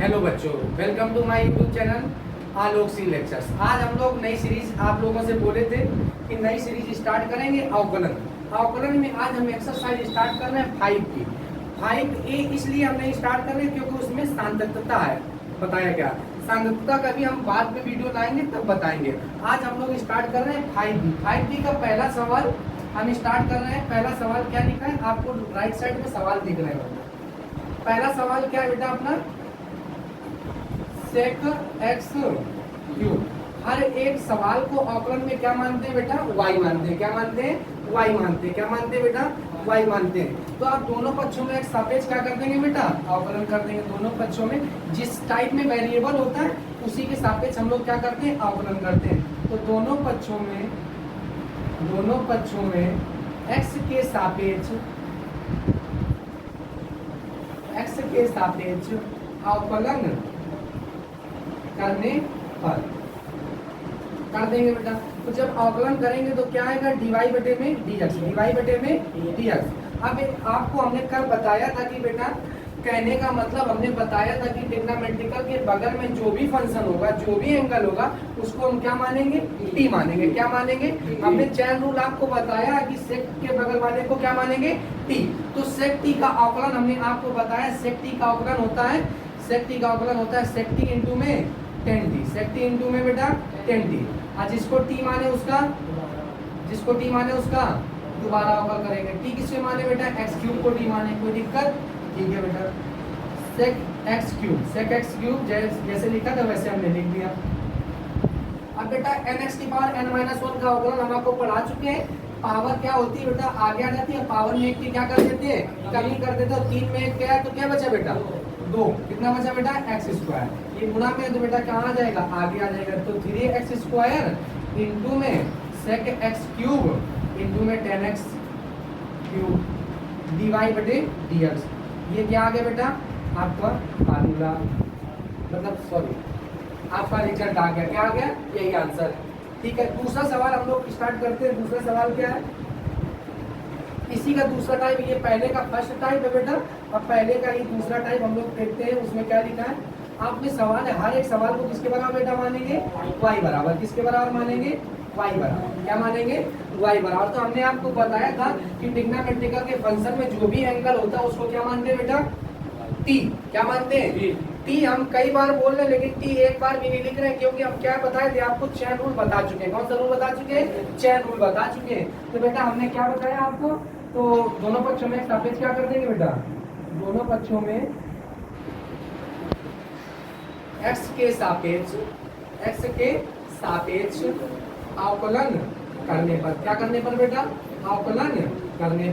Hello बच्चों, welcome to my YouTube channel Alok Singh lectures. आज हम लोग नई सीरीज आप लोगों से बोले थे कि नई सीरीज स्टार्ट करेंगे अवकलन। अवकलन में आज हम एक्सरसाइज स्टार्ट कर रहे हैं 5 की। 5A इसलिए हमने स्टार्ट कर रहे हैं क्योंकि उसमें सांतकता है। बताया क्या सांतकता का भी हम बाद में वीडियो लाएंगे तब बताएंगे। आज हम लोग स्टार्ट कर रहे हैं 5B। 5B का पहला सवाल हम स्टार्ट कर रहे हैं। पहला सवाल क्या लिखा है, आपको राइट साइड में सवाल दिख रहे हैं। पहला सवाल क्या है बेटा अपना, सेक एक्स क्यूब। हर एक सवाल को अवकलन में क्या मानते हैं बेटा, y मानते हैं। क्या मानते हैं, y मानते हैं। क्या मानते हैं बेटा, y मानते हैं। तो आप दोनों पक्षों में एक सापेक्ष क्या कर देंगे बेटा, अवकलन कर देंगे। दोनों पक्षों में जिस टाइप में वेरिएबल होता है उसी के सापेक्ष हम लोग क्या करते हैं, अवकलन करते हैं। तो दोनों पक्षों में x के सापेक्ष अवकलन करने पर कर देंगे बेटा। तो जब अवकलन करेंगे तो क्या आएगा, dy बटे में dx। अब आपको हमने कल बताया था कि बेटा कहने का मतलब हमने बताया था कि ट्रिग्नोमेट्रिकल के बगल में जो भी फंक्शन होगा, जो भी एंगल होगा, उसको हम क्या मानेंगे, t मानेंगे। क्या मानेंगे, हमने चैन रूल आपको बताया कि सेक के बगल वाले को क्या मानेंगे, t। तो सेक t का अवकलन हमने आपको बताया, सेक t का अवकलन होता है सेक t इंटू में 10t। सेक t इंटू में बेटा 10t। और जिसको t माने उसका दोबारा अवकल करेंगे। t किससे माने बेटा, x क्यूब को t माने। कोई दिक्कत, ठीक है बेटा। सेक एक्स क्यूब जैसे लिखा था वैसे हमने लिख दिया। अब बेटा nx की पावर n-1 का अवकलन हम आपको पढ़ा चुके हैं। पावर क्या होती है बेटा, आगे आ जाती है। पावर में एक की क्या कर देते हैं, कमी कर देते हैं। 3 में एक क्या है तो क्या बचा बेटा, 2। कितना बचा बेटा, एक्स स्क्वायर। ये गुणा में तो बेटा कहाँ आ जाएगा, आगे आ जाएगा। तो 3x स्क्वायर इंटू में सेक एक्स क्यूब इंटू में 10x क्यूब dy बटे dx। ये क्या आ गया बेटा, आपका फार्मूला, मतलब सॉरी आपका रिजल्ट आ गया। क्या आ गया, यही आंसर है। ठीक है, दूसरा सवाल हम लोग स्टार्ट करते हैं। दूसरा सवाल क्या है, इसी का दूसरा टाइप, ये पहले का फर्स्ट टाइप है बेटा, अब पहले का ही दूसरा टाइप हम लोग देखते हैं। उसमें क्या लिखा है, आपने सवाल है, हर एक सवाल को किसके बराबर बेटा मानेंगे, y बराबर। किसके बराबर मानेंगे, y बराबर। क्या मानेंगे, y बराबर। तो हमने आपको बताया था कि ट्रिग्नोमेट्रिकल के फंक्शन में जो भी एंगल होता है उसको क्या मानते हैं बेटा, t। क्या मानते हैं, t। हम कई बार बोल रहे हैं लेकिन t एक बार भी नहीं लिख रहे हैं, क्योंकि हम क्या बताए थे आपको, चैन रूल बता चुके हैं। कौन सा रूल बता चुके हैं, चैन रूल बता चुके हैं। तो बेटा हमने क्या बताया आपको, तो दोनों पक्षों में सापेक्ष क्या कर देंगे बेटा, दोनों पक्षों में x के सापेक्ष अवकलन करने पर। क्या करने पर बेटा, अवकलन करने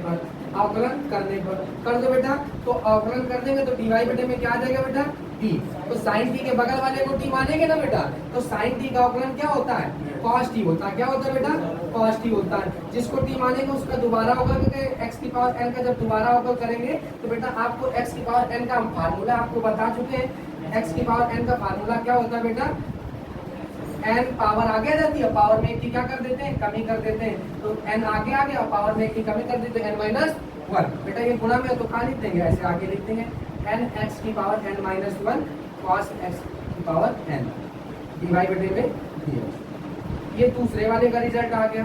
पर कर दो बेटा। तो अवकलन कर देंगे तो dy बटे में क्या आ जाएगा बेटा, t। तो sin t के बगल वाले को t मानेंगे ना बेटा, तो sin t का अवकलन क्या होता है, cos t होता है। क्या होता है बेटा, cos t होता है। जिसको t मानेंगे उसका दोबारा अवकल करके x की पावर n का जब दोबारा अवकल करेंगे तो बेटा आपको x की पावर n का हम फार्मूला आपको बता चुके हैं। x की पावर n का फार्मूला क्या होता है बेटा, n पावर आगे आ जाती है, पावर में एक की क्या कर देते हैं, कमी कर देते हैं। तो n आगे आ गया और पावर में एक की कमी कर देते हैं, n-1। बेटा ये गुणा में तो कहाँ लिख देंगे, ऐसे आगे लिख देंगे, nx की पावर n-1 cos x की पावर n dy बटे में dx। ये दूसरे वाले का रिजल्ट आ गया।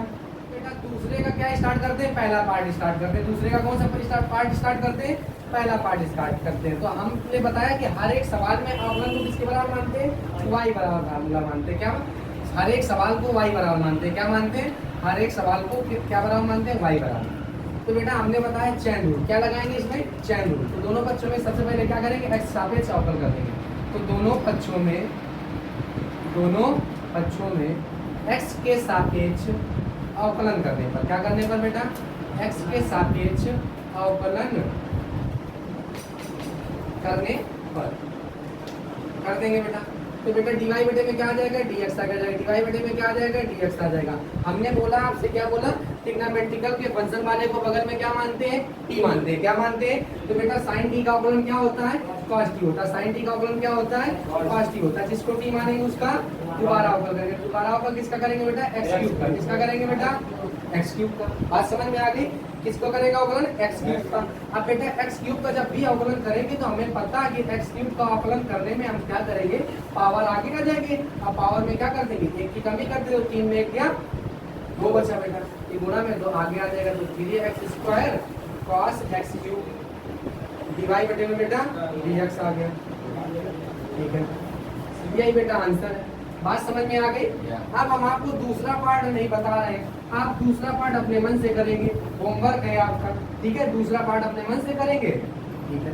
बेटा दूसरे का क्या स्टार्ट करते हैं, पहला पार्ट स्टार्ट करते हैं। दूसरे का कौन सा पार्ट स्टार्ट करते हैं, पहला पार्ट स्टार्ट करते हैं। तो हमने बताया कि हर एक सवाल में अवकलन को किसके बराबर मानते हैं, y बराबर फार्मूला मानते हैं। क्या, हर एक सवाल को y बराबर मानते हैं। क्या मानते हैं, हर एक सवाल को क्या बराबर मानते हैं, y बराबर। तो बेटा हमने बताया चैन रूल। क्या लगाएंगे इसमें, चैन रूल। तो दोनों पक्षों में सबसे पहले क्या करेंगे, x सापेक्ष अवकल कर देंगे। तो दोनों पक्षों में x के सापेक्ष अवकलन करने पर। क्या करने पर बेटा, x के सापेक्ष अवकलन करने पर कर देंगे बेटा। तो बेटा dy बटे में क्या आ जाएगा, dx आ जाएगा। dy बटे में क्या आ जाएगा, dx आ जाएगा। हमने बोला आपसे, क्या बोला, ट्रिग्नोमेट्रिकल के फंक्शन वाले को बगल में क्या मानते हैं, t मानते हैं। क्या मानते हैं, तो बेटा sin t का अवकलन क्या होता है, cos t होता है। sin t का अवकलन क्या होता है, cos t होता है। जिसको t मानेंगे उसका दोबारा अवकल करेंगे। दोबारा अवकल किसका करेंगे बेटा, x क्यूब का। किसका करेंगे बेटा, x क्यूब का। बात समझ में आ गई। किसको करेगा अवकलन? एक्स क्यूब का। अब बेटा एक्स क्यूब का जब भी अवकलन करेंगे तो हमें पता है कि एक्स क्यूब का अवकलन करने में हम क्या करेंगे, पावर आगे का जाएंगे। अब पावर में क्या कर देंगे, एक की कमी कर देंगे, 3 में 1 गया 2 बचा बेटा, ये गुणा में 2 आगे आ जाएगा, तो 3x² cos x cube divide बटे में बेटा dx आ गया। ठीक है, यही बेटा आंसर है। बात समझ में आ गई? अब हम आपको दूसरा पार्ट नहीं बता रहे हैं, आप दूसरा पार्ट अपने मन से करेंगे, होमवर्क है आपका। ठीक है, दूसरा पार्ट अपने मन से करेंगे। ठीक है,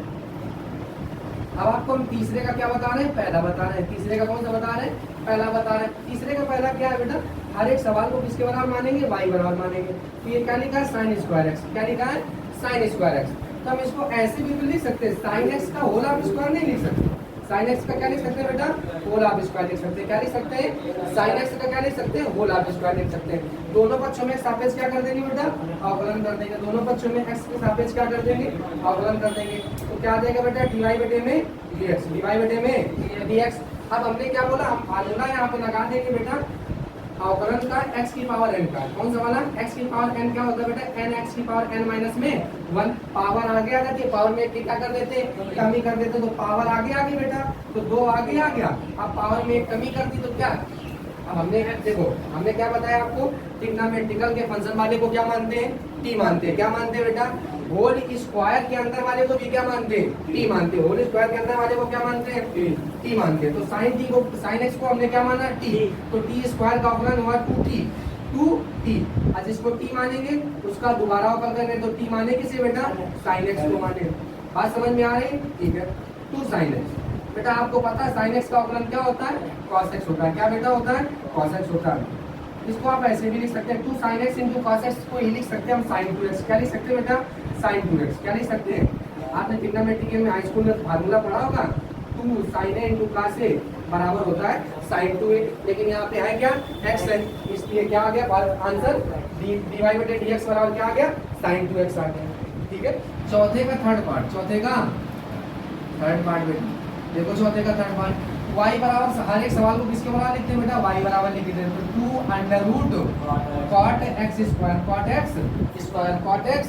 अब आपको हम तीसरे का क्या बता रहे हैं, पहला बता रहे हैं। तीसरे का कौन सा बता रहे हैं, पहला बता रहे हैं। तीसरे का पहला क्या है बेटा, हर एक सवाल को किसके बराबर मानेंगे, y बराबर मानेंगे। तो ये क्या लिखा है, sin स्क्वायर x। क्या लिखा है, sin स्क्वायर x। तो हम इसको ऐसे भी लिख सकते हैं, sin x का होल हाफ स्क्वायर नहीं लिख सकते, sin x का क्या लिख सकते हैं बेटा, होल हाफ स्क्वायर लिख सकते हैं। क्या लिख सकते हैं, sin x का क्या लिख सकते हैं, होल हाफ स्क्वायर लिख सकते हैं। दोनों पक्षों में सापेक्ष क्या कर देंगे बेटा, अवकलन कर देंगे। दोनों पक्षों में x के सापेक्ष क्या कर देंगे, अवकलन कर देंगे। तो क्या आ जाएगा बेटा, dy बटे में dx, dy बटे में dx। अब हमने क्या बोला, हम फार्मूला यहाँ पे लगा देंगे बेटा अवकलन का x की पावर n का। कौन सा वाला, x की पावर n क्या होता है बेटा, n x की पावर n माइनस में 1। पावर आगे आ जाती है, पावर में क्या कर देते, कमी कर देते, तो पावर आगे आ गई बेटा, तो 2 आगे आ गया। अब पावर में एक कमी कर दी तो क्या, अब हमने देखो हमने क्या बताया आपको, ट्रिग्नोमेट्रिकल के फंक्शन वाले को क्या मानते हैं, t मानते हैं। क्या मानते हैं बेटा, होल स्क्वायर के अंदर वाले को भी क्या मानते हैं, t मानते हैं। होल स्क्वायर के अंदर वाले को क्या मानते हैं, t मानते हैं। तो sin t को, sin x को हमने क्या माना, t। तो t स्क्वायर का अवकलन हुआ 2t। आज इसको t मानेंगे, उसका दोबारा अवकलन करेंगे तो t माने किसे बेटा, sin x को माने। बात समझ में आ रही है? ठीक है, 2 sin x। बेटा आपको पता है sin x का अवकलन क्या होता है, cos x होता है। क्या बेटा होता है, cos x होता है। इसको आप ऐसे भी लिख सकते हैं, 2 sin x into cos x को ही लिख सकते हैं हम sin 2x। क्या लिख सकते हैं बेटा, sin 2x। क्या लिख सकते हैं, आपने ट्रिग्नोमेट्री में हाई स्कूल में फार्मूला पढ़ा होगा, 2 sin a into cos a बराबर होता है sin 2a। लेकिन यहाँ पे है क्या, x है, इसलिए क्या आ गया आंसर, dy बटे dx बराबर क्या आ गया, sin 2x आ गया। ठीक है, चौथे का थर्ड पार्ट, चौथे का थर्ड पार्ट बेटा देखो, चौथे का थर्ड पार्ट, y बराबर हर एक सवाल को किसके बराबर लिखते हैं बेटा, y बराबर लिख देते हैं। तो 2 under root cot x square, cot x square, cot x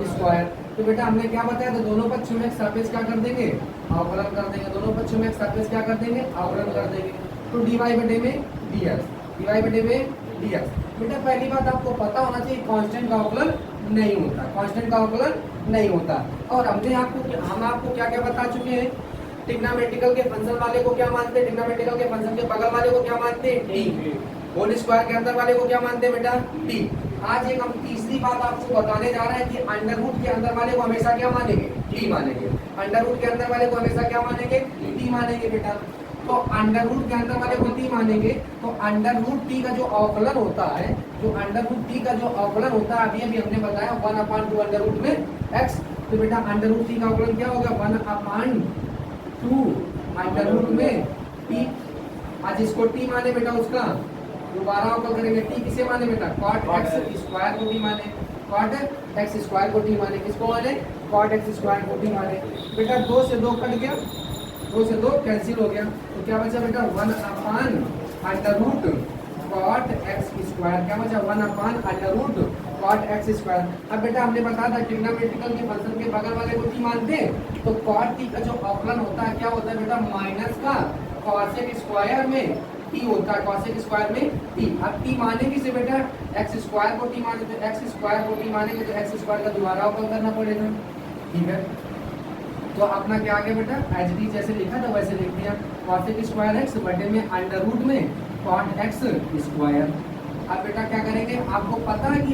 square. तो बेटा हमने क्या बताया, तो दोनों पक्षों में सापेक्ष क्या कर देंगे, अवकलन कर देंगे। दोनों पक्षों में सापेक्ष क्या कर देंगे, अवकलन कर देंगे। तो dy बटे में dx, dy बटे में dx। बेटा पहली बात आपको पता होना चाहिए, कांस्टेंट का अवकलन नहीं होता, कांस्टेंट का अवकलन नहीं होता। और हमने हम आपको क्या क्या बता चुके हैं, ट्रिग्नोमेट्रिकल के फंक्शन वाले को क्या मानते हैं, ट्रिग्नोमेट्रिकल के फंक्शन के बगल वाले को क्या मानते हैं, t। होल स्क्वायर के अंदर वाले को क्या मानते हैं बेटा, t। आज एक हम तीसरी बात आपको बताने जा रहे हैं कि अंडर रूट के अंदर वाले को हमेशा क्या मानेंगे, t मानेंगे। अंडर रूट के अंदर वाले को हमेशा क्या मानेंगे, t मानेंगे बेटा। तो अंडर रूट के अंदर वाले को t मानेंगे, तो अंडर रूट t का जो अवकलन होता है, जो अंडर रूट t का जो अवकलन होता है, अभी हमने बताया 1/2 अंडर रूट में x। तो बेटा अंडर रूट t का अवकलन क्या होगा, 1/2 अंडर रूट में t। आज इसको t माने बेटा, उसका दोबारा अवकलन करेंगे, t किसे माने बेटा, cot x स्क्वायर को t माने, cot x स्क्वायर को t माने, किसको माने, cot x स्क्वायर को t माने। बेटा 2 से 2 कट गया, 2 से 2 कैंसिल हो गया, तो क्या बचा बेटा, 1/√cot x स्क्वायर। क्या बचा, 1/√cot x स्क्वायर। अब बेटा हमने बताया था ट्रिग्नोमेट्रिकल के फंक्शन के बगल वाले को t मानते हैं, तो cot t का जो अवकलन होता है क्या होता है बेटा, माइनस का cosec स्क्वायर में t होता है, cosec स्क्वायर में t। अब t मानेंगे से बेटा, x स्क्वायर को t माने, तो x स्क्वायर को t मानेंगे तो x स्क्वायर का दोबारा अवकलन करना पड़ेगा। ठीक है, तो अपना क्या आ गया बेटा, एच डी जैसे लिखा था वैसे लिख दिया, cosec स्क्वायर x बटे में अंडर रूट में cot x स्क्वायर। अब बेटा क्या करेंगे, आपको पता है कि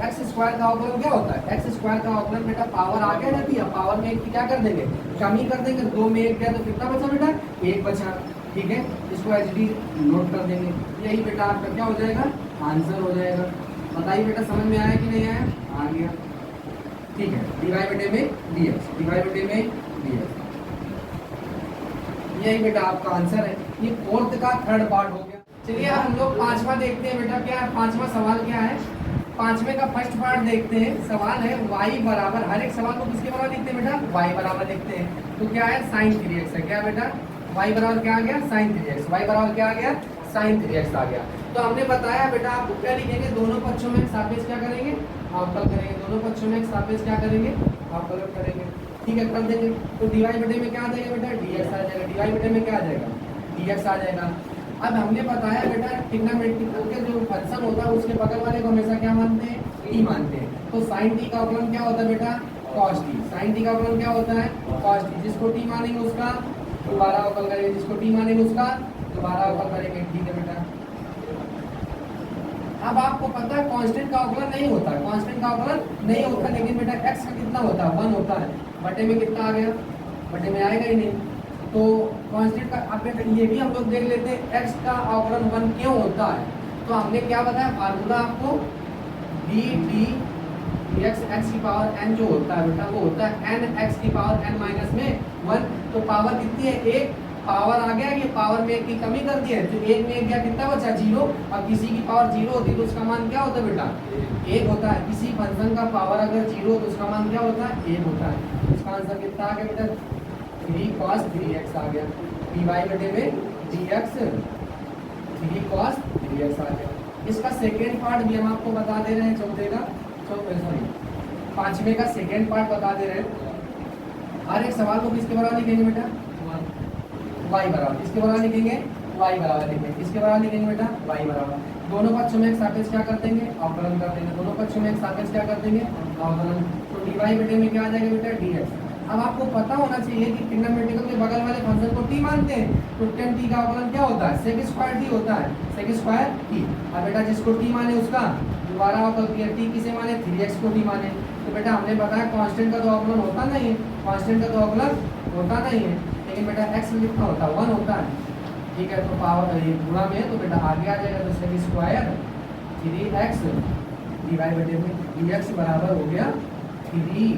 x स्क्वायर का अवकलन क्या होता है, x स्क्वायर का अवकलन बेटा पावर आगे जाती है, पावर में एक क्या कर देंगे, कमी कर देंगे। 2 में 1 गया तो कितना बचा बेटा, 1 बचा। ठीक है, इसको एच डी नोट कर देंगे, यही बेटा आपका क्या हो जाएगा, आंसर हो जाएगा। बताइए बेटा समझ में आया कि नहीं आया, आ गया। ठीक है, dy बटे में dx, dy बटे में dx, यही बेटा आपका आंसर है। ये फोर्थ का थर्ड पार्ट हो गया। चलिए अब हम लोग पांचवा देखते हैं बेटा, क्या है पांचवा सवाल, क्या है पांचवे का फर्स्ट पार्ट देखते हैं। सवाल है y बराबर, हर एक सवाल को किसके बराबर लिखते हैं बेटा, y बराबर लिखते हैं। तो क्या है, sin 3x है। क्या बेटा, y बराबर क्या आ गया, sin 3x, y बराबर क्या आ गया, sin 3x आ गया। तो हमने बताया बेटा आपको क्या लिखेंगे, दोनों पक्षों में सापेक्ष क्या करेंगे, अवकल करेंगे, दोनों पक्षों में एक सापेक्ष क्या करेंगे, अवकलन करेंगे। ठीक है, कर देंगे तो डीवाई बटे में क्या आ जाएगा बेटा, डीएक्स आ जाएगा। डीवाई बटे में क्या आ जाएगा, डीएक्स आ जाएगा। अब हमने बताया बेटा ट्रिग्नोमेट्रिकल के जो फंक्शन होता है उसके बगल वाले को हमेशा क्या मानते हैं, टी मानते हैं। तो साइन टी का अवकलन क्या होता है बेटा, कॉस टी। साइन टी का अवकलन क्या होता है, कॉस टी। जिसको टी मानेंगे उसका दोबारा अवकल करेंगे, जिसको टी मानेंगे उसका दोबारा अवकल करेंगे। ठीक है बेटा, अब आपको पता है कांस्टेंट का अवकलन नहीं होता है, कांस्टेंट का अवकलन नहीं होता, लेकिन बेटा x का कितना होता है, 1 होता है। बटे में कितना आ गया, बटे में आएगा ही नहीं। तो कांस्टेंट का अब बेटा ये भी हम लोग देख लेते हैं x का अवकलन 1 क्यों होता है। तो हमने क्या बताया फार्मूला आपको, d d dx x की पावर n जो होता है बेटा वो होता है n x की पावर n माइनस में 1। तो पावर कितनी है, एक। पावर आ गया, ये पावर में एक की कमी कर दी है, तो एक में एक गया, कितना बचा, 0। और किसी की पावर 0 होती है तो उसका मान क्या होता है बेटा, 1 होता है। किसी फंक्शन का पावर अगर 0 हो तो उसका मान क्या होता है, 1 होता है। इसका आंसर कितना आ गया बेटा, 3 cos 3x आ गया। dy बटे में dx 3 cos 3x आ गया। इसका सेकेंड पार्ट भी हम आपको बता दे रहे हैं, चौथे का सॉरी 5वें का सेकेंड पार्ट बता दे रहे हैं। हर एक सवाल को किसके बराबर लिखेंगे बेटा, y बराबर। इसके बराबर लिखेंगे y बराबर लिखेंगे, इसके बराबर लिखेंगे बेटा y बराबर। दोनों पक्षों में एक सापेक्ष क्या कर देंगे, अवकलन कर देंगे। दोनों पक्षों में एक सापेक्ष क्या कर देंगे, अवकलन। तो dy बटे में क्या आ जाएगा बेटा, dx। अब आपको पता होना चाहिए कि ट्रिग्नोमेट्रिकल के बगल वाले फंक्शन को t मानते हैं, तो tan t का अवकलन क्या होता है, sec स्क्वायर t होता है, sec स्क्वायर t। अब बेटा जिसको t माने उसका दोबारा अवकल किया, t किसे माने, 3x को t माने। तो बेटा हमने बताया कांस्टेंट का तो अवकलन होता नहीं है, कांस्टेंट का तो अवकलन होता नहीं है, लेकिन बेटा x में कितना होता है, 1 होता है। ठीक है, तो पावर ये गुणा में तो बेटा आगे आ जाएगा, तो sec स्क्वायर 3x डिवाइड बटे में dx बराबर हो गया 3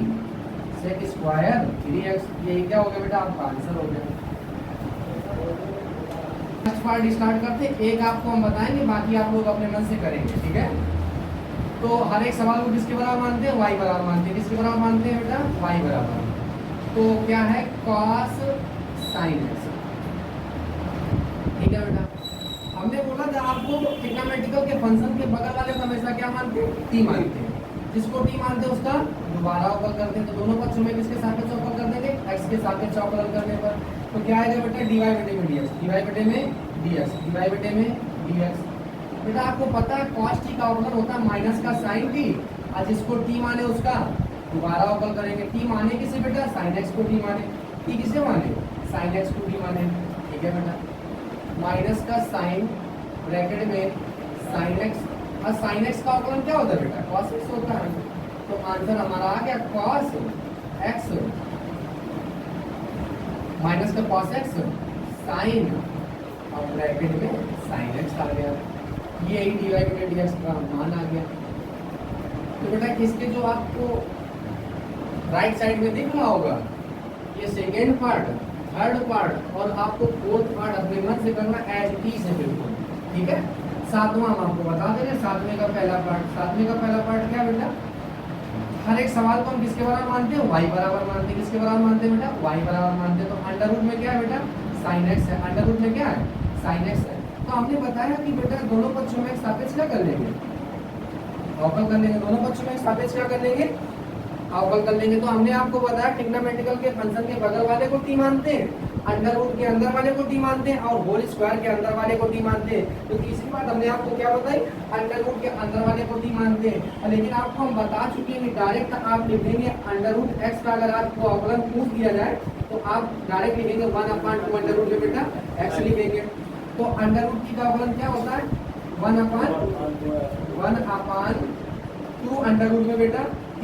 sec स्क्वायर 3x। ये क्या हो गया बेटा, आपका आंसर हो गया। नेक्स्ट पार्ट स्टार्ट करते, एक आपको हम बताएंगे, बाकी आप लोग अपने मन से करेंगे। ठीक है, तो हर एक सवाल को किसके बराबर मानते हैं, y बराबर मानते हैं। किसके बराबर मानते हैं बेटा, y बराबर। तो क्या है, cos sin x। ठीक है बेटा, हमने बोला था आपको ट्रिग्नोमेट्रिकल के फंक्शन के बगल वाले को हमेशा क्या मानते हैं, t मानते हैं। जिसको t मानते हैं उसका दोबारा अवकल करते हैं। तो दोनों पक्षों में किसके सापेक्ष अवकल कर देंगे, x के सापेक्ष अवकलन करने पर तो क्या आएगा बेटा, dy बटे में dx, dy बटे में dx, dy बटे में dx। बेटा आपको पता है cos t का अवकलन होता है माइनस का sin t, और जिसको t माने उसका दोबारा अवकल करेंगे। t माने किसे बेटा, sin x को t माने, t किसे माने, sin x को t माने। ठीक है बेटा, माइनस का साइन ब्रैकेट में sin x, और sin x का अवकलन क्या होता है बेटा, cos x होता है। तो आंसर हमारा आ गया cos x माइनस का cos x sin और ब्रैकेट में sin x आ गया। ये ही dy बटे dx का मान आ गया। तो बेटा इसके जो आपको राइट साइड में दिख रहा होगा, ये सेकेंड पार्ट, थर्ड पार्ट और आपको फोर्थ पार्ट अपने मन से करना एज इट इज है बिल्कुल। ठीक है, सातवां हम आपको बता दे रहे हैं, सातवें का पहला पार्ट। सातवें का पहला पार्ट क्या बेटा, हर एक सवाल को हम किसके बराबर मानते हैं, y बराबर मानते हैं। किसके बराबर मानते हैं बेटा, y बराबर मानते हैं। तो अंडर रूट में क्या है बेटा, sin x है। अंडर रूट में क्या है, sin x है। तो हमने बताया कि बेटा दोनों पक्षों में एक सापेक्ष क्या कर लेंगे, अवकल कर लेंगे। दोनों पक्षों में एक सापेक्ष क्या कर लेंगे, अवकल कर लेंगे। तो हमने आपको बताया ट्रिग्नोमेट्रिकल के फंक्शन के बगल वाले को t मानते हैं, अंडर रूट के अंदर वाले को t मानते हैं, और होल स्क्वायर के अंदर वाले को t मानते हैं। तो तीसरी बात हमने आपको क्या बताई, अंडर रूट के अंदर वाले को t मानते हैं। लेकिन आपको हम बता चुके हैं कि डायरेक्ट आप लिखेंगे अंडर रूट x का, अगर आपको अवकलन पूछ दिया जाए तो आप डायरेक्ट लिखेंगे 1/2 अंडर रूट में बेटा x लिखेंगे। तो अंडर रूट t का अवकलन क्या होता है, 1/2 अंडर रूट में बेटा t,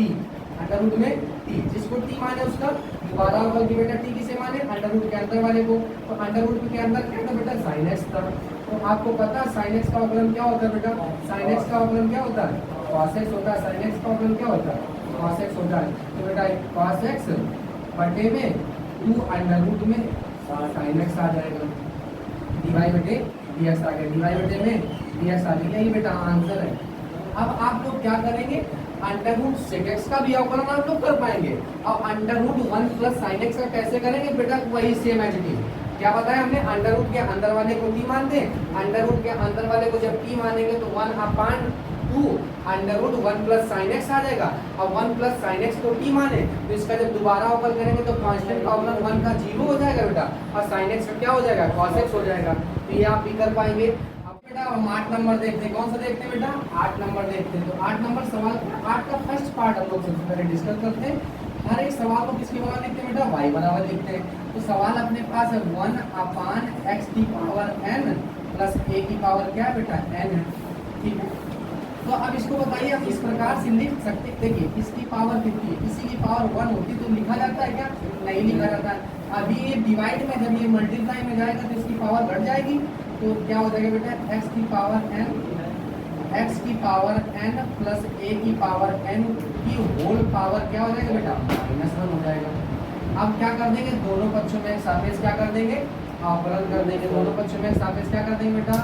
अंडर रूट में t। जिसको t माने उसका दोबारा अवकल की बेटा t किसे माने, अंडर रूट के अंदर वाले को। तो अंडर रूट के अंदर क्या था बेटा, sin x था। तो आपको पता है sin x का अवकलन क्या होता है बेटा, sin x का अवकलन क्या होता है, cos x होता है। sin x का अवकलन क्या होता है, cos x होता है। तो बेटा cos x बटे में 2 अंडर रूट में sin x आ जाएगा, dy बटे dx आ गया, dy बटे में dx आ गया। यही बेटा आंसर है। अब आप लोग क्या करेंगे, अंडर रूट सेक एक्स का भी अवकलन आप लोग कर पाएंगे, और under root 1 plus sine x का कैसे करेंगे बेटा, वही सेम एज इट इज। क्या बताया हमने, अंडर रूट के अंदर वाले को t मानते हैं, अंडर रूट के अंदर वाले को जब t मानेंगे तो 1/2 two under root one plus sine x आ जाएगा। अब वन प्लस साइन एक्स को टी माने तो इसका जब दोबारा अवकल करेंगे तो कांस्टेंट का अवकलन वन का जीरो हो जाएगा बेटा, और साइन एक्स का क्या हो जाएगा, कॉस एक्स हो जाएगा। तो ये आप भी कर पाएंगे। अब बेटा हम 8 नंबर देखते हैं, कौन सा देखते हैं बेटा, 8 नंबर देखते हैं। तो 8 नंबर सवाल, 8 का फर्स्ट पार्ट हम लोग सबसे पहले डिस्कस करते हैं। हर एक सवाल को किसके बराबर लिखते हैं बेटा, y बराबर लिखते हैं। तो सवाल अपने पास है 1 अपान x की पावर n प्लस a की पावर क्या है बेटा, n है, ठीक है। तो अब इसको बताइए, हम इस प्रकार से लिख सकते हैं। देखिए इसकी पावर कितनी है, किसी की पावर 1 होती तो लिखा जाता है क्या, नहीं लिखा जाता है। अभी ये डिवाइड में, जब ये मल्टीप्लाई में जाएगा तो इसकी पावर घट जाएगी, तो क्या हो जाएगा बेटा, x की पावर n प्लस a की पावर n की होल पावर क्या हो जाएगा बेटा, -1 हो जाएगा। अब क्या कर देंगे, दोनों पक्षों में सापेक्ष क्या कर देंगे, अवकलन कर देंगे। दोनों पक्षों में सापेक्ष क्या कर देंगे बेटा,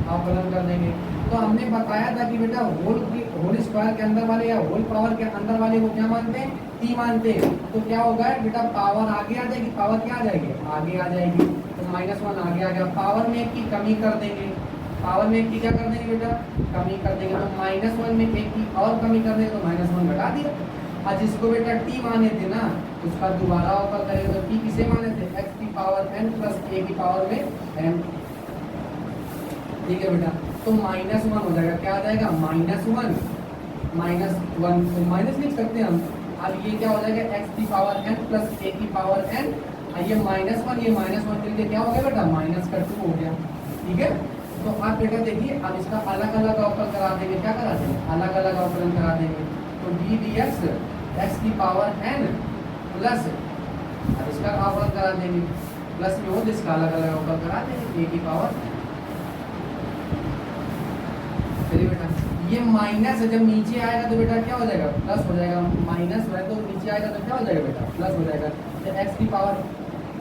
अवकलन कर देंगे। तो हमने बताया था कि बेटा होल स्क्वायर के अंदर वाले या होल पावर के अंदर वाले को क्या मानते हैं, टी मानते हैं। तो क्या होगा बेटा, पावर आगे आ जाएगी, पावर क्या आ जाएगी, आगे आ जाएगी। तो -1 आगे आ गया, पावर में एक की कमी कर देंगे, पावर में एक की क्या कर देंगे बेटा, कमी कर देंगे। तो -1 में एक की और कमी कर देंगे तो -1 घटा दिया। और जिसको बेटा टी माने थे ना, उसका दोबारा अवकल करेंगे तो टी किसे माने थे, x की पावर n प्लस a की पावर में n, ठीक है बेटा। तो -1 हो जाएगा, क्या आ जाएगा, -1 तो माइनस लिख सकते हैं हम। अब ये क्या हो जाएगा, x की पावर n प्लस a की पावर n, ये -1 ये -1 मिलके क्या हो गया बेटा, -2 हो गया, ठीक है। तो आप बेटा देखिए, अब इसका अलग अलग अवकल करा देंगे, क्या करा देंगे, अलग अलग अवकलन करा देंगे। तो d dx x की पावर n प्लस, अब इसका अवकलन करा देंगे, प्लस में हो तो इसका अलग अलग अवकल करा देंगे, a की पावर। चलिए बेटा, ये माइनस जब नीचे आएगा तो बेटा क्या हो जाएगा, प्लस हो जाएगा। माइनस है तो नीचे आएगा तो क्या हो जाएगा बेटा, प्लस हो जाएगा। तो x की पावर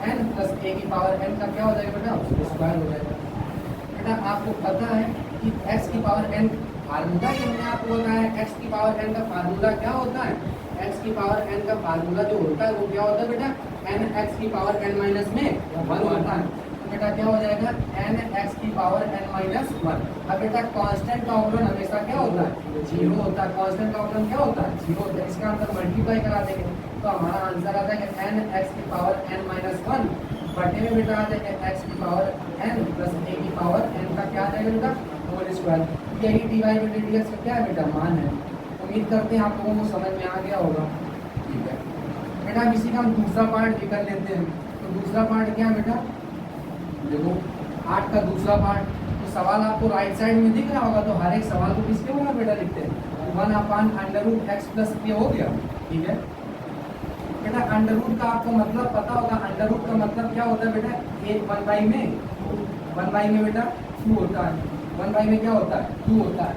n प्लस a की पावर n का क्या हो जाएगा बेटा, स्क्वायर हो जाएगा। बेटा आपको पता है कि x की पावर n फार्मूला, ये मैंने आपको बताया है, x की पावर n का फार्मूला क्या होता है, x की पावर n का फार्मूला जो होता है वो क्या होता है बेटा, n x की पावर n माइनस में 1 होता है। तो बेटा क्या हो जाएगा, n x की पावर n माइनस 1। अब बेटा कांस्टेंट का अवकलन हमेशा क्या होता है, 0 होता है। कांस्टेंट का अवकलन क्या होता है, 0 होता है। इसका अंदर मल्टीप्लाई करा देंगे तो हमारा आंसर आ जाएगा n x की पावर n माइनस 1 बटे में बेटा आ जाएगा x की पावर n प्लस a की पावर n का क्या आ जाएगा बेटा, होल स्क्वायर। यही dy बटे dx का क्या है बेटा, मान है। उम्मीद करते हैं आप लोगों को समझ में आ गया होगा, ठीक है बेटा। अब इसी का हम दूसरा पार्ट भी कर लेते हैं। तो दूसरा पार्ट क्या है बेटा, देखो 8 का दूसरा पार्ट। तो सवाल आपको राइट साइड में दिख रहा होगा, तो हर एक सवाल को किसके होगा बेटा, लिखते हैं 1 upon under root x plus a हो गया, ठीक है बेटा। अंडर रूट का आपको मतलब पता होगा, अंडर रूट का मतलब क्या होता है बेटा, 1 बाई में बेटा 2 होता है, 1 बाई में क्या होता है, 2 होता है।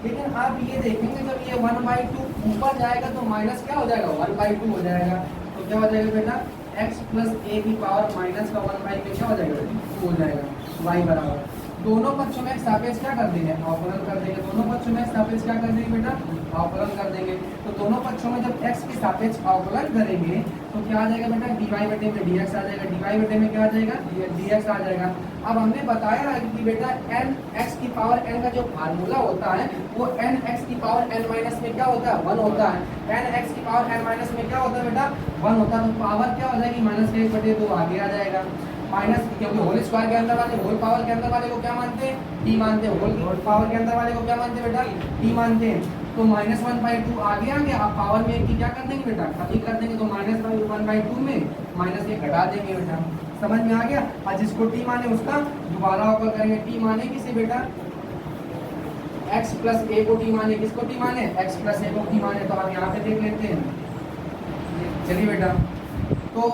लेकिन आप ये देखेंगे जब ये 1/2 ऊपर जाएगा तो माइनस क्या हो जाएगा, 1/2 हो जाएगा। तो क्या हो जाएगा बेटा, x प्लस a की पावर माइनस का 1/2 में क्या हो जाएगा, 2 हो जाएगा। y बराबर दोनों पक्षों में सापेक्ष क्या कर देंगे, अवकलन कर देंगे। दोनों पक्षों में सापेक्ष क्या कर देंगे बेटा, अवकलन कर देंगे। तो दोनों पक्षों में जब x की सापेक्ष अवकलन करेंगे तो क्या आ जाएगा बेटा, dy बटे में dx आ जाएगा। dy बटे में क्या आ जाएगा, dx आ जाएगा। अब हमने बताया है कि बेटा n x की पावर n का जो फार्मूला होता है वो n x की पावर n माइनस में क्या होता है, 1 होता है। n x की पावर n माइनस में क्या होता है बेटा, 1 होता है। तो पावर क्या हो जाएगी, -1/2 आगे आ जाएगा। माइनस, क्योंकि होल स्क्वायर के अंदर वाले, होल पावर के अंदर वाले को क्या मानते हैं, टी मानते हैं। होल पावर के अंदर वाले को क्या मानते हैं बेटा, टी मानते हैं। तो -1/2 आगे आ गया। आप पावर में एक की क्या कर देंगे बेटा, कमी कर देंगे। तो -1/2 में -1 घटा देंगे बेटा। समझ में आ गया। और जिसको टी माने उसका दोबारा अवकल करेंगे। टी माने किसे बेटा, x प्लस a को टी माने, किसको टी माने, x प्लस a को टी माने। तो आप यहाँ पे देख लेते हैं, चलिए बेटा। तो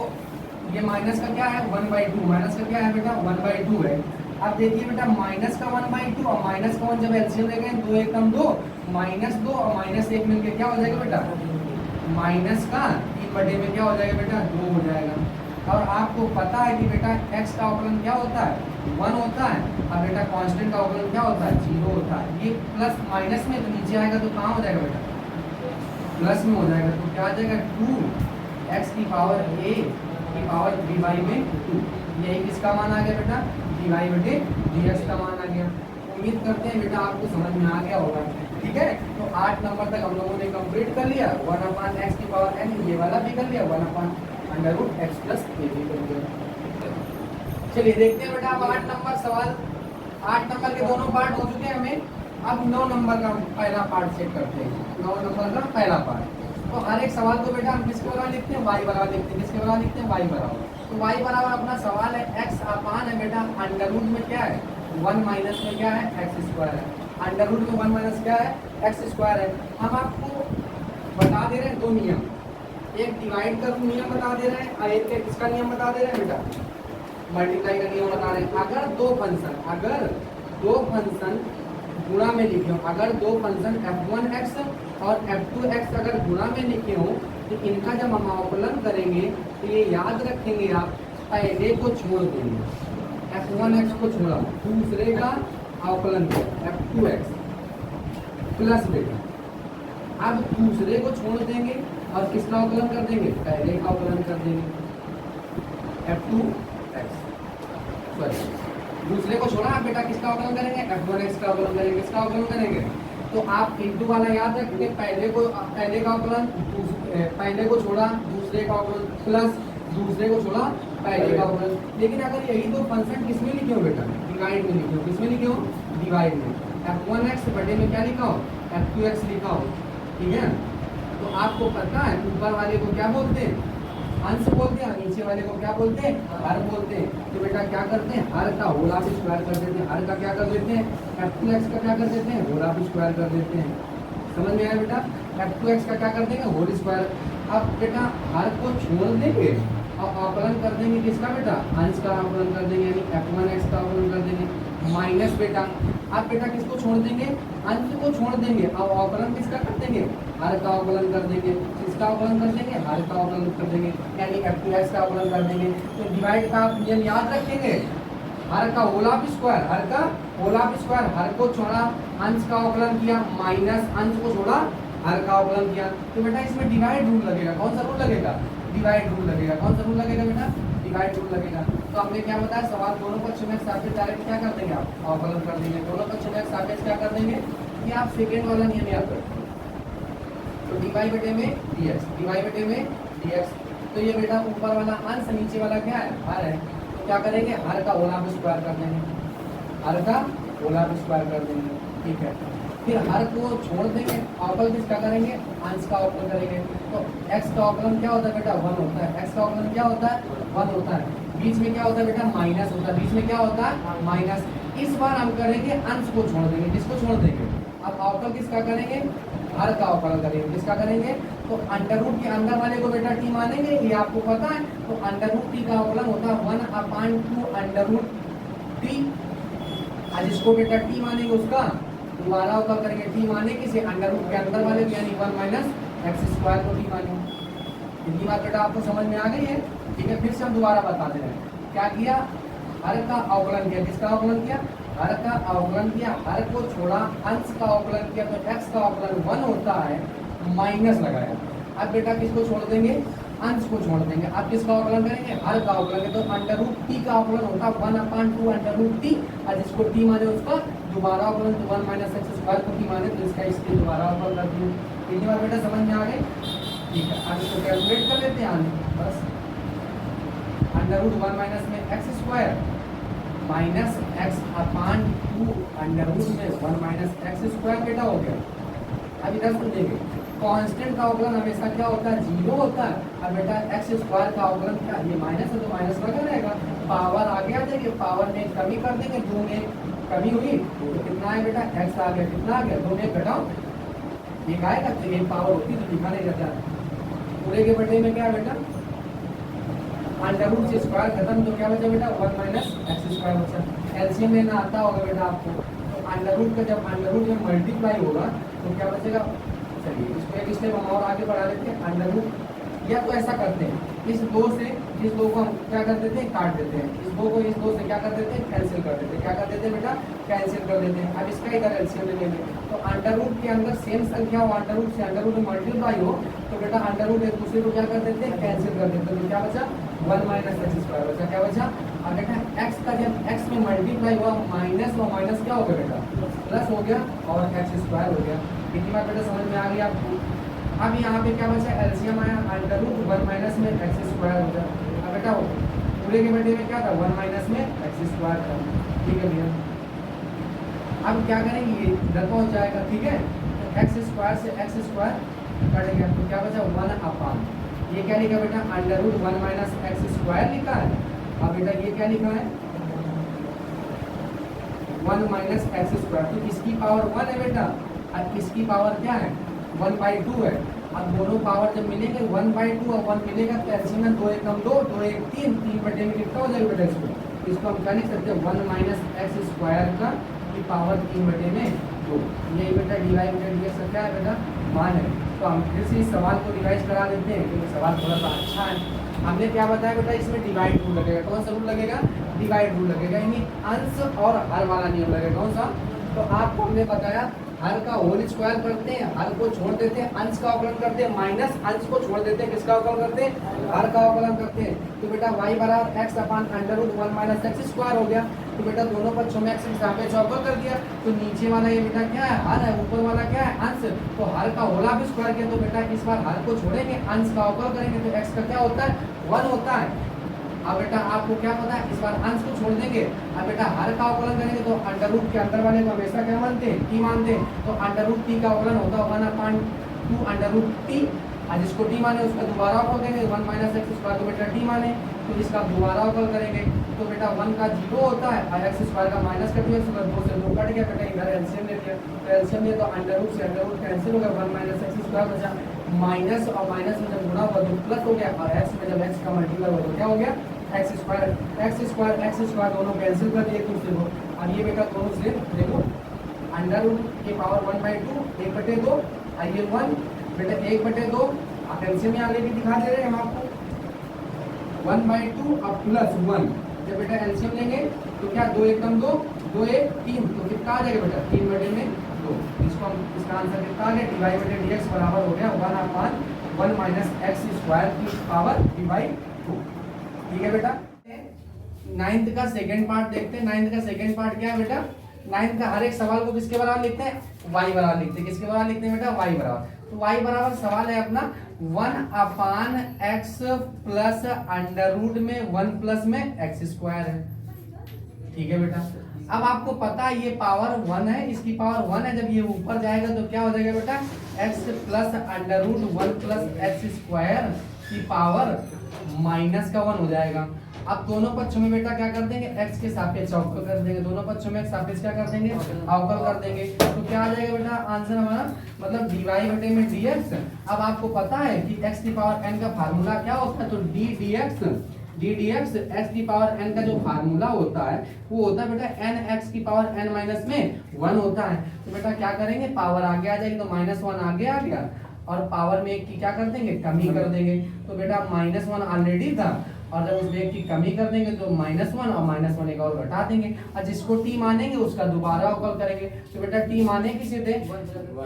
ये माइनस का क्या है, 1/2। माइनस का क्या है बेटा, 1/2 है। अब देखिए बेटा, माइनस का 1/2 और माइनस का 1 जब एलसीएम लेंगे 2 1 2, -2 और -1 मिलके क्या हो जाएगा बेटा, माइनस का 3 में क्या हो जाएगा बेटा, 2 हो जाएगा। और आपको पता है कि बेटा x का अवकलन क्या होता है, 1 होता है। और बेटा कांस्टेंट का अवकलन क्या होता है, 0 होता है। ये प्लस माइनस में तो नीचे आएगा तो कहाँ हो जाएगा बेटा, प्लस में हो जाएगा। तो क्या आ जाएगा, 2x की पावर a की पावर 3 में 2। यही किसका मान आ गया बेटा, dy बटे dx का मान आ गया। उम्मीद करते हैं बेटा आपको समझ में आ गया होगा। ठीक है, तो 8 नंबर तक हम लोगों ने कंप्लीट कर लिया। 1/x की पावर n, ये वाला भी कर लिया, 1/√x प्लस a भी कर लिया। चलिए देखते हैं बेटा, अब 8 नंबर सवाल, 8 नंबर के दोनों पार्ट हो चुके हैं हमें। अब 9 नंबर का पहला पार्ट चेक करते हैं। 9 नंबर का पहला पार्ट, तो हर एक सवाल को बेटा हम किसके बराबर लिखते हैं, y बराबर लिखते हैं। किसके बराबर लिखते हैं, y बराबर। तो y बराबर अपना सवाल है x अपान है बेटा अंडर रूट में क्या है 1 माइनस में क्या है एक्स स्क्वायर है। अंडर रूट में 1 माइनस क्या है एक्स स्क्वायर है। हम आपको बता दे रहे हैं दो नियम, एक डिवाइड का नियम बता दे रहे हैं और एक किसका नियम बता दे रहे हैं बेटा, मल्टीप्लाई का नियम बता रहे हैं। अगर दो फंक्शन गुणा में लिखे हो, अगर दो फंक्शन f1x और f2x अगर गुणा में लिखे हो, तो इनका जब हम अवकलन करेंगे तो ये याद रखेंगे आप, पहले को छोड़ देंगे, f1x को छोड़ा, दूसरे का अवकलन किया f2x प्लस बेटा, अब दूसरे को छोड़ देंगे और किसका अवकलन कर देंगे, पहले का अवकलन कर देंगे f2x, सॉरी दूसरे को छोड़ा, आप बेटा किसका अवकलन करेंगे f1x का अवकलन करेंगे। किसका अवकलन करेंगे, तो आप इंटू वाला याद रखेंगे, पहले का अवकलन, पहले को छोड़ा दूसरे का अवकलन प्लस दूसरे को छोड़ा पहले का अवकलन। लेकिन अगर यही दो फंक्शन किसमें लिखे हो बेटा, डिवाइड में लिखे हो। किसमें लिखे हो, डिवाइड में। f1x बटे में क्या लिखा हो, f2x लिखा हो, ठीक है। तो आपको पता है ऊपर वाले को क्या बोलते हैं, अंश बोलते हैं, नीचे वाले को क्या बोलते हैं, हर बोलते हैं। तो बेटा क्या करते हैं, हर का होल ऑफ स्क्वायर कर देते हैं। हर का क्या कर देते हैं, f2x का क्या कर देते हैं, होल ऑफ स्क्वायर कर देते हैं। समझ में आया बेटा, f2x का क्या कर देंगे, होल स्क्वायर। अब बेटा हर को छोड़ देंगे और अवकलन कर देंगे किसका बेटा, अंश का अवकलन कर देंगे, यानी f1x का अवकलन कर देंगे माइनस बेटा। अब बेटा किसको छोड़ देंगे, अंश को छोड़ देंगे और अवकलन किसका कर देंगे, हर का अवकलन कर देंगे। किसका अवकलन कर देंगे, हर का अवकलन कर देंगे, यानी f2x का अवकलन कर देंगे। तो डिवाइड का आप नियम याद रखेंगे, हर का होल ऑफ स्क्वायर, हर का होल ऑफ स्क्वायर, हर को छोड़ा अंश का अवकलन किया माइनस अंश को छोड़ा हर का अवकलन किया। तो बेटा इसमें डिवाइड रूल लगेगा। कौन सा रूल लगेगा, डिवाइड रूल लगेगा। कौन सा रूल लगेगा बेटा, डिवाइड रूल लगेगा। तो हमने क्या बताया, सवाल दोनों पक्ष में सापेक्ष डायरेक्ट क्या कर देंगे, आप अवकलन कर देंगे। दोनों पक्ष में सापेक्ष क्या कर देंगे, कि आप सेकेंड वाला नियम याद रखें। तो dy बटे में dx, dy बटे में dx। तो ये बेटा ऊपर वाला अंश, नीचे वाला क्या है, हर है। तो क्या करेंगे, हर का होल ऑफ स्क्वायर कर देंगे, हर का होल ऑफ स्क्वायर कर देंगे, ठीक है। फिर हर को छोड़ देंगे, अवकलन किसका करेंगे, अंश का अवकलन करेंगे। तो x का अवकलन क्या होता है बेटा, 1 होता है। x का अवकलन क्या होता है, 1 होता है। बीच में क्या होता है बेटा, माइनस होता है। बीच में क्या होता है, माइनस। इस बार हम करेंगे अंश को छोड़ देंगे। किसको छोड़ देंगे, अब अवकल किसका करेंगे, हर का अवकलन करेंगे। किसका करेंगे, तो अंडर रूट के अंदर वाले को बेटा t मानेंगे, ये आपको पता है। तो अंडर रूट t का अवकलन होता है 1/2 अंडर रूट t। आज इसको बेटा t मानेंगे, उसका दोबारा अवकल करेंगे, t माने किसे, अंडर रूट के अंदर वाले को, यानी 1 माइनस एक्स स्क्वायर को t मानेंगे। इतनी बात बेटा आपको समझ में आ गई है, ठीक है। फिर से हम दोबारा बता दे रहे हैं, क्या किया, हर का अवकलन किया। किसका अवकलन किया, हर का अवकलन किया, हर को छोड़ा अंश का अवकलन किया। तो x का अवकलन 1 होता है, माइनस लगाया। अब बेटा किसको छोड़ देंगे, अंश को छोड़ देंगे। अब किसका अवकलन करेंगे, हर का अवकलन। तो अंडर रूट t का अवकलन होता है 1/2 अंडर रूट t। और जिसको t माने उसका दोबारा अवकलन, तो 1 माइनस एक्स स्क्वायर को t माने, तो इसका इसके दोबारा अवकलन कर दिए। इतनी बार बेटा समझ में आ गई, ठीक है। अब इसको कैलकुलेट कर लेते हैं आगे, बस अंडर रूट 1 माइनस में एक्स स्क्वायर माइनस एक्स अपान 2 अंडर रूट में 1 माइनस एक्स स्क्वायर बेटा हो गया। अब इधर समझेंगे, कांस्टेंट का अवकलन हमेशा क्या होता है, 0 होता है। अब बेटा एक्स स्क्वायर का अवकलन क्या, ये माइनस है तो माइनस लगा रहेगा, पावर आगे आ जाएगी, पावर में कमी कर देंगे, 2 में कमी हुई तो कितना है बेटा, एक्स आ गया। कितना आ गया, 2 में घटाओ, एक आएगा, तो एक पावर होती तो लिखा नहीं जाता। पूरे के बटे में क्या है बेटा, अंडर रूट से स्क्वायर खत्म, तो क्या बचा बेटा, 1 माइनस एक्स स्क्वायर बचा। एलसीएम लेना आता होगा बेटा आपको। तो अंडर रूट का जब अंडर रूट में मल्टीप्लाई होगा तो क्या बचेगा, चलिए इसको एक स्टेप हम और आगे बढ़ा लेते हैं। अंडर रूट, या तो ऐसा करते हैं, इस 2 से इस 2 को हम क्या कर देते हैं, काट देते हैं। इस 2 को इस 2 से क्या कर देते हैं, कैंसिल कर देते हैं। क्या कर देते हैं बेटा, कैंसिल कर देते हैं। अब इसका इधर एलसीएम ले लेंगे, तो अंडर रूट के अंदर सेम संख्या हो, अंडर रूट से अंडर रूट में मल्टीप्लाई हो, तो बेटा अंडर रूट एक दूसरे को क्या कर देते हैं, कैंसिल कर देते हैं। तो क्या बचा, 1 माइनस एक्स स्क्वायर बचा। क्या बचा, अब बेटा एक्स का जब एक्स में मल्टीप्लाई हुआ, माइनस और माइनस क्या हो गया बेटा, प्लस हो गया और एक्स स्क्वायर हो गया। कितनी बार बेटा समझ में आ गई आपको। अब यहाँ पे क्या बचा, एलसीएम आया, अंडर रूट 1 माइनस में एक्स स्क्वायर हो गया। अब बेटा पूरे के बेटे में क्या था, 1 माइनस में एक्स स्क्वायर था। ठीक है भैया, अब क्या करेंगे, ये इधर पहुंच जाएगा। ठीक है, तो एक्स स्क्वायर से एक्स स्क्वायर कट गया, तो क्या बचा 1 अपान, ये क्या लिखा बेटा, under root 1 minus x square लिखा है। अब बेटा ये क्या लिखा है, 1 माइनस एक्स स्क्वायर, तो इसकी पावर 1 है बेटा, और इसकी पावर क्या है, 1/2 है। अब दोनों पावर जब मिलेंगे 1/2 और 1 मिलेगा तो एलसीएम में 2 एकम 2, 2 एक 3, 3 बटे में कितना हो जाएगा बेटा, इसको हम क्या लिख सकते हैं, 1 माइनस एक्स स्क्वायर का की पावर 3 बटे में 2। यही बेटा डीवाई बटे डीएक्स क्या है बेटा, मान है। तो हम फिर से इस सवाल को रिवाइज करा देते हैं क्योंकि सवाल थोड़ा सा अच्छा है। हमने क्या बताया बेटा, इसमें डिवाइड रूल लगेगा। कौन सा रूल लगेगा, डिवाइड रूल लगेगा, यानी अंश और हर वाला नियम लगेगा। कौन सा, तो आपको हमने बताया हर का होल स्क्वायर करते हैं, हर को छोड़ देते हैं, अंश का अवकलन करते हैं, माइनस अंश को छोड़ देते हैं, किसका अवकलन करते हैं, हर का अवकलन करते हैं। तो बेटा y बराबर x upon under root 1 minus x square हो गया। तो बेटा दोनों पक्षों में x के सापेक्ष अवकल कर दिया, तो नीचे वाला ये बेटा क्या है, हर है, ऊपर वाला क्या है, अंश। तो हर का होल आप स्क्वायर किया, तो बेटा इस बार हर को छोड़ेंगे, अंश का अवकल करेंगे, तो x का क्या होता है, 1 होता है। अब बेटा आपको क्या पता है, इस बार अंश को छोड़ देंगे। अब बेटा हर का अवकलन करेंगे तो अंडर रूट के अंदर वाले को हमेशा क्या मानते हैं, टी मानते हैं। तो अंडर रूट टी का अवकलन होता है 1/2 अंडर रूट टी, और जिसको टी माने उसका दोबारा अवकल करेंगे, 1 माइनस एक्स स्क्वायर, तो बेटा टी माने तो इसका दोबारा अवकल करेंगे। तो बेटा 1 का 0 होता है और एक्स स्क्वायर का माइनस कर दिया, उसका 2 से 2 कट गया। बेटा इधर एलसीएम ले लिया, तो एलसीएम लिया तो अंडर रूट से अंडर रूट कैंसिल हो गया, 1 माइनस एक्स स्क्वायर बचा, माइनस और माइनस में जब गुणा हुआ तो प्लस हो गया, और एक्स में जब एक्स का मल्टीप्लाई हुआ तो क्या हो गया, एक्स स्क्वायर दोनों कैंसिल कर दिए एक दूसरे को। अब ये बेटा दोनों से देखो, अंडर रूट की पावर 1/2, 1/2 और ये 1 बेटा 1/2, आप एलसीएम यहाँ लेके दिखा दे रहे हैं हम आपको, 1/2 और प्लस 1। जब बेटा एलसीएम लेंगे तो क्या 2 एकम 2, 2 एक 3, तो कितना आ जाएगा बेटा, 3 बटे में 2। इसको हम इसका आंसर कितना आ गया, डी बटे डी एक्स बराबर हो गया 1/1 माइनस एक्स स्क्वायर की पावर /2। ठीक है बेटा, नाइन्थ का सेकंड पार्ट देखते हैं। नाइन्थ का सेकंड पार्ट क्या है बेटा, नाइन्थ का हर एक सवाल को किसके बराबर लिखते हैं, y बराबर लिखते हैं। किसके बराबर लिखते हैं बेटा, y बराबर। तो y बराबर सवाल है अपना 1/x प्लस अंडर रूट में 1 प्लस में एक्स स्क्वायर है। ठीक है बेटा, अब आपको पता है ये पावर 1 है, इसकी पावर 1 है, जब ये ऊपर जाएगा तो क्या हो जाएगा बेटा, x plus under root 1 plus x square की पावर माइनस का 1 हो जाएगा। अब दोनों पक्षों में बेटा क्या कर देंगे, x के सापेक्ष अवकल कर देंगे, दोनों पक्षों में सापेक्ष क्या कर देंगे, अवकल कर देंगे। तो क्या आ जाएगा बेटा आंसर हमारा, मतलब dy बटे में dx। अब आपको पता है कि x की पावर n का फार्मूला क्या होता है, तो d dx x की पावर n का जो फार्मूला होता है वो होता है बेटा n x की पावर n माइनस में 1 होता है। तो बेटा क्या करेंगे, पावर आगे आ जाएगी तो -1 आगे आ गया, और पावर में एक की क्या कर देंगे, कमी कर देंगे। तो बेटा -1 ऑलरेडी था, और जब उस वेग की कमी कर देंगे तो -1 और -1 एक और घटा देंगे, और जिसको t मानेंगे उसका दोबारा अवकल करेंगे। तो बेटा t माने किसे थे,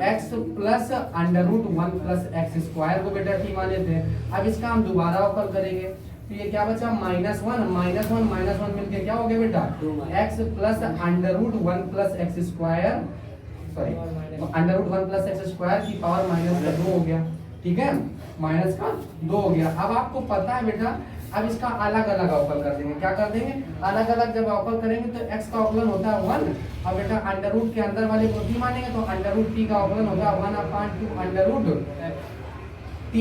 x plus under root 1 plus x square को बेटा t माने थे। अब इसका हम दोबारा अवकल करेंगे, तो ये क्या बचा, -1 मिलके क्या हो गया बेटा, x plus under root 1 plus x square, sorry under root 1 plus x square की पावर -2 हो गया। ठीक है, -2 हो गया। अब आपको पता है बेटा, अब इसका अलग अलग अवकल कर देंगे। क्या कर देंगे, अलग अलग जब अवकल करेंगे तो x का अवकलन होता है 1, और बेटा अंडर रूट के अंदर वाले को t मानेंगे तो अंडर रूट t का अवकलन होगा 1/2 under root t,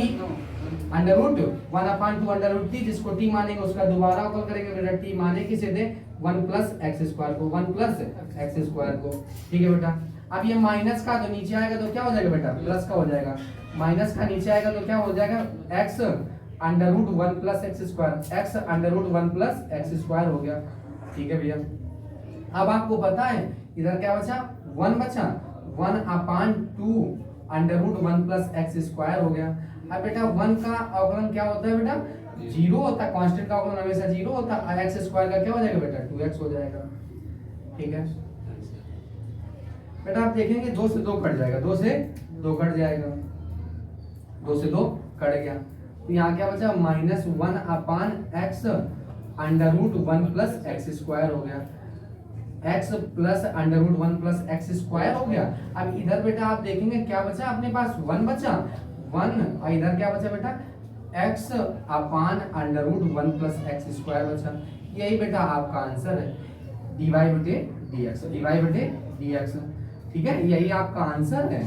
under root 1/2 under root t, जिसको t मानेंगे उसका दोबारा अवकल करेंगे। बेटा t माने किसे थे, 1 प्लस एक्स स्क्वायर को, 1 प्लस एक्स स्क्वायर को। ठीक है बेटा, अब ये माइनस का तो नीचे आएगा तो क्या हो जाएगा बेटा, प्लस का हो जाएगा, माइनस का नीचे आएगा तो क्या हो जाएगा, x under root 1 plus x square, x under root 1 plus x square हो गया। ठीक है भैया, अब आपको पता है इधर क्या बचा, 1 बचा, 1/2 under root 1 plus x square हो गया। अब बेटा 1 का अवकलन क्या होता है बेटा, 0 होता है, कांस्टेंट का अवकलन हमेशा 0 होता है, एक्स स्क्वायर का क्या हो जाएगा बेटा, 2x हो जाएगा। ठीक है बेटा, आप देखेंगे 2 से 2 कट जाएगा, 2 से 2 कट जाएगा, 2 से 2 कट गया। तो यहाँ क्या बचा, -1/x under root 1 plus x square हो गया। X plus under root one plus x square हो गया। अब इधर बेटा आप देखेंगे क्या बचा अपने पास, वन बचा, वन, और इधर क्या बचा बेटा, x upon under root one plus x square बचा। यही बेटा आपका आंसर है, डीवाई बटे डी एक्स, डीवाई बटे डी एक्स। ठीक है, यही आपका आंसर है।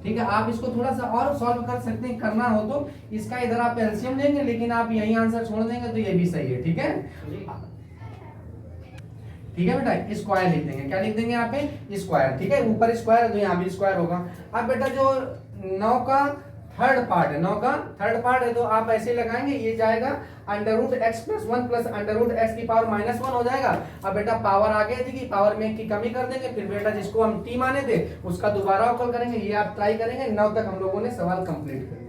ठीक है, आप इसको थोड़ा सा और सॉल्व कर सकते हैं, करना हो तो इसका इधर आप एलसीएम लेंगे, लेकिन आप यही आंसर छोड़ देंगे तो ये भी सही है। ठीक है, ठीक है बेटा, स्क्वायर लिख देंगे, क्या लिख देंगे यहाँ पे, स्क्वायर। ठीक है, ऊपर स्क्वायर है तो यहाँ भी स्क्वायर होगा। अब बेटा जो 9 का थर्ड पार्ट है, 9 का थर्ड पार्ट है तो आप ऐसे लगाएंगे, ये जाएगा under root x plus one plus under root x की पावर माइनस वन हो जाएगा। अब बेटा पावर आ गई थी कि पावर में की कमी कर देंगे, फिर बेटा जिसको हम टी माने थे उसका दोबारा अवकल करेंगे। ये आप ट्राई करेंगे। 9 तक हम लोगों ने सवाल कंप्लीट कर